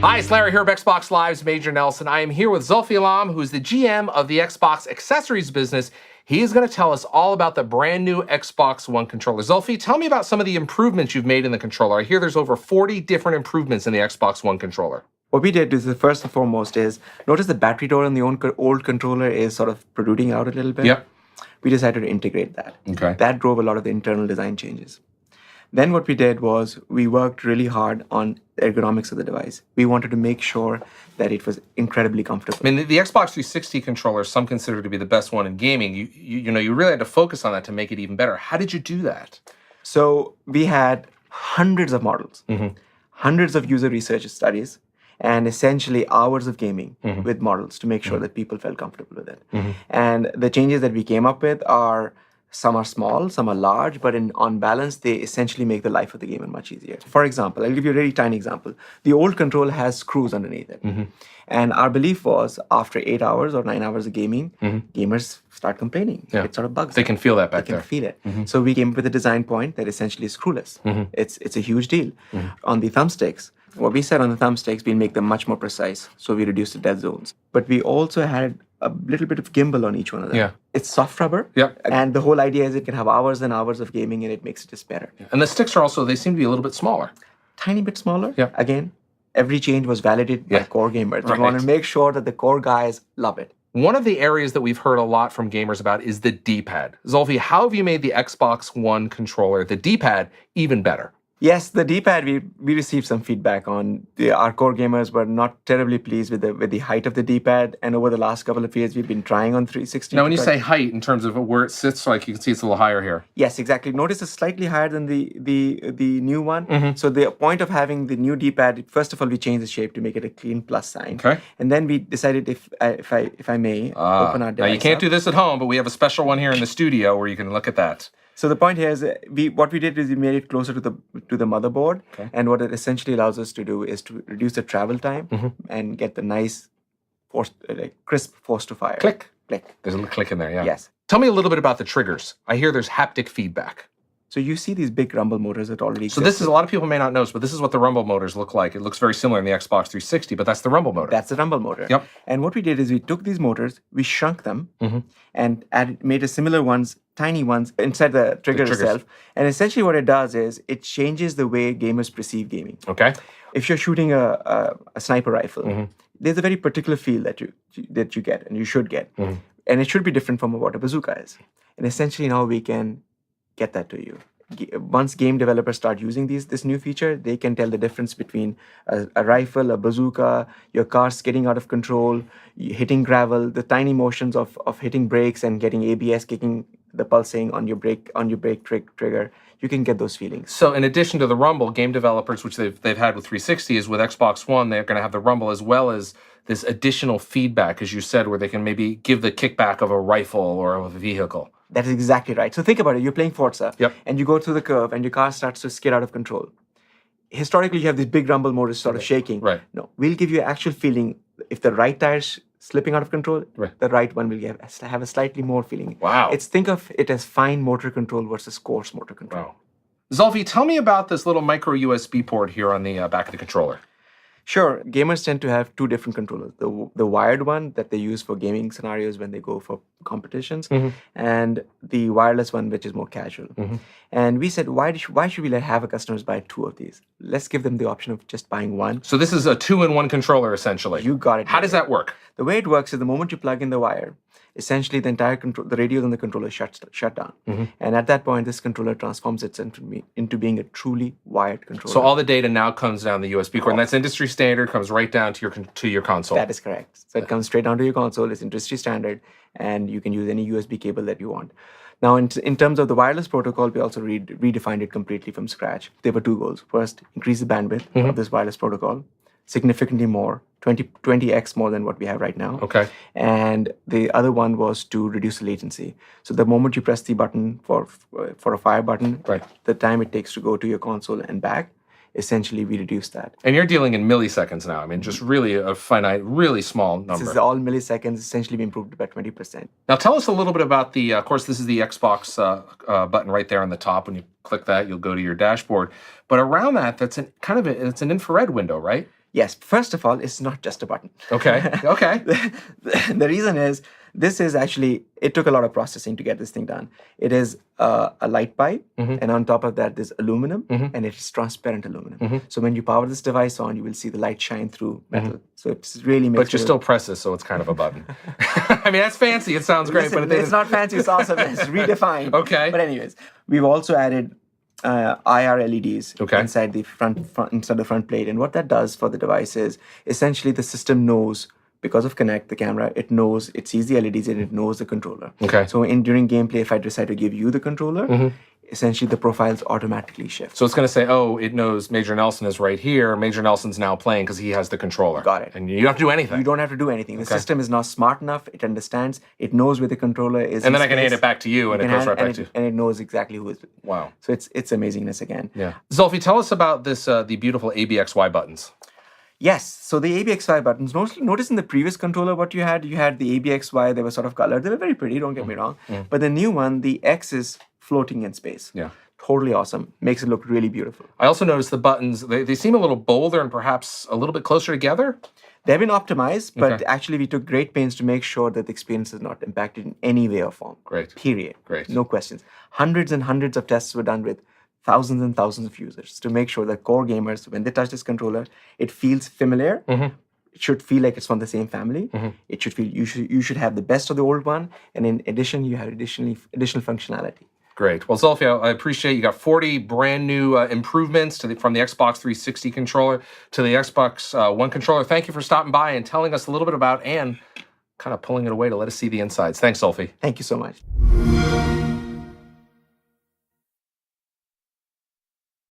Hi, it's Larry here of Xbox Live's Major Nelson. I am here with Zulfi Alam, who is the GM of the Xbox accessories business. He is going to tell us all about the brand new Xbox One controller. Zulfi, tell me about some of the improvements you've made in the controller. I hear there's over 40 different improvements in the Xbox One controller. What we did is, first and foremost, is notice the battery door on the old controller is sort of protruding out a little bit. Yep. We decided to integrate that. Okay. That drove a lot of the internal design changes. Then what we did was we worked really hard on the ergonomics of the device. We wanted to make sure that it was incredibly comfortable. I mean, the Xbox 360 controller, some consider to be the best one in gaming. You really had to focus on that to make it even better. How did you do that? So we had hundreds of models, hundreds of user research studies, and essentially hours of gaming with models to make sure that people felt comfortable with it. And the changes that we came up with are, some are small, some are large, but on balance, they essentially make the life of the gamer much easier. For example, I'll give you a really tiny example. The old controller has screws underneath it. And our belief was after 8 hours or 9 hours of gaming, gamers start complaining. Yeah. It sort of bugs They them. can feel that back They there. can feel it. So we came up with a design point that essentially is screwless. It's a huge deal. On the thumbsticks, what we said on the thumbsticks, we'll make them much more precise. So we reduced the dead zones. But we also had a little bit of gimbal on each one of them. Yeah. It's soft rubber. Yep. And the whole idea is it can have hours and hours of gaming and it makes it just better. And the sticks are also, they seem to be a little bit smaller. Tiny bit smaller. Yeah. Again, every change was validated by core gamers. Right. We want to make sure that the core guys love it. One of the areas that we've heard a lot from gamers about is the D-pad. Zulfi, how have you made the Xbox One controller, the D-pad, even better? Yes, the D-pad, we received some feedback on. Our core gamers were not terribly pleased with the height of the D-pad, and over the last couple of years, we've been trying on 360. Now, when you say height, in terms of where it sits, like you can see it's a little higher here. Yes, exactly. Notice it's slightly higher than the new one. So the point of having the new D-pad, first of all, we changed the shape to make it a clean plus sign. Okay. And then we decided, if I may, open our device. Now, you can't up. do this at home, but we have a special one here in the studio where you can look at that. So the point here is, what we did is we made it closer to the motherboard, and what it essentially allows us to do is to reduce the travel time and get the nice, crisp force to fire. Click. Click. There's a little click in there, yeah. Yes. Tell me a little bit about the triggers. I hear there's haptic feedback. So you see these big rumble motors that already exist. So this is, a lot of people may not notice, but this is what the rumble motors look like. It looks very similar in the Xbox 360, but that's the rumble motor. That's the rumble motor. Yep. And what we did is we took these motors, we shrunk them, and made a similar ones, tiny ones, inside the trigger itself. And essentially what it does is it changes the way gamers perceive gaming. Okay. If you're shooting a sniper rifle, there's a very particular feel that you get, and you should get. And it should be different from what a bazooka is. And essentially now we can get that to you. Once game developers start using this new feature, they can tell the difference between a rifle, a bazooka, your car skidding out of control, hitting gravel, the tiny motions of hitting brakes and getting ABS kicking the pulsing on your brake trigger. You can get those feelings. So in addition to the rumble, game developers, which they've had with 360, is with Xbox One, they're going to have the rumble as well as this additional feedback, as you said, where they can maybe give the kickback of a rifle or of a vehicle. That is exactly right. So think about it. You're playing Forza, Yep. and you go through the curve, and your car starts to skid out of control. Historically, you have these big rumble motors sort of shaking. Right. No, we'll give you an actual feeling. If the right tire's slipping out of control, the right one will have a slightly more feeling. Wow. Think of it as fine motor control versus coarse motor control. Wow. Zulfi, tell me about this little micro USB port here on the back of the controller. Sure, gamers tend to have two different controllers. The wired one that they use for gaming scenarios when they go for competitions, and the wireless one, which is more casual. And we said, why should we have our customers buy two of these? Let's give them the option of just buying one. So this is a 2-in-1 controller, essentially. You got it. How does that work? The way it works is the moment you plug in the wire, essentially the entire the radios on the controller shut down. And at that point, this controller transforms itself into being a truly wired controller. So all the data now comes down the USB cord, and that's industry standard, comes right down to your console. That is correct. So it comes straight down to your console. It's industry standard, and you can use any USB cable that you want. Now, in terms of the wireless protocol, we also redefined it completely from scratch. There were two goals. First, increase the bandwidth of this wireless protocol significantly more, 20x more than what we have right now. Okay. And the other one was to reduce the latency. So the moment you press the button for a fire button, the time it takes to go to your console and back, essentially we reduce that. And you're dealing in milliseconds now. I mean, just really a finite, really small number. This is all milliseconds, essentially we improved by 20%. Now tell us a little bit about the, of course, this is the Xbox button right there on the top. When you click that, you'll go to your dashboard. But around that, it's an infrared window, right? Yes. First of all, it's not just a button. Okay. Okay. The reason is this is actually, it took a lot of processing to get this thing done. It is a light pipe, and on top of that, there's aluminum, and it is transparent aluminum. So when you power this device on, you will see the light shine through metal. So it's really makes But you still press this, so it's kind of a button. I mean, that's fancy. It sounds great, Listen, but it's not fancy. It's awesome. It's redefined. Okay. But anyways, we've also added IR LEDs inside the front plate, and what that does for the device is essentially the system knows, because of Kinect, the camera, it knows, it sees the LEDs and it knows the controller. Okay. So during gameplay, if I decide to give you the controller, essentially the profiles automatically shift. So it's going to say, oh, it knows Major Nelson is right here. Major Nelson's now playing because he has the controller. Got it. And you don't have to do anything. You don't have to do anything. The system is now smart enough. It understands. It knows where the controller is. And then I can hand it back to you, and it goes right back to you. And it knows exactly who is. Wow. So it's amazingness again. Yeah. Zulfi, tell us about this the beautiful ABXY buttons. Yes. So the ABXY buttons, notice in the previous controller what you had the ABXY, they were sort of colored. They were very pretty, don't get me wrong. But the new one, the X is floating in space. Yeah. Totally awesome. Makes it look really beautiful. I also noticed the buttons, they seem a little bolder and perhaps a little bit closer together. They've been optimized, but actually we took great pains to make sure that the experience is not impacted in any way or form. Great. Period. Great. No questions. Hundreds and hundreds of tests were done with thousands and thousands of users to make sure that core gamers, when they touch this controller, it feels familiar. It should feel like it's from the same family. It should feel you should have the best of the old one, and in addition, you have additional functionality. Great. Well, Zulfi, I appreciate you got 40 brand new improvements from the Xbox 360 controller to the Xbox One controller. Thank you for stopping by and telling us a little bit about and kind of pulling it away to let us see the insides. Thanks, Zulfi. Thank you so much.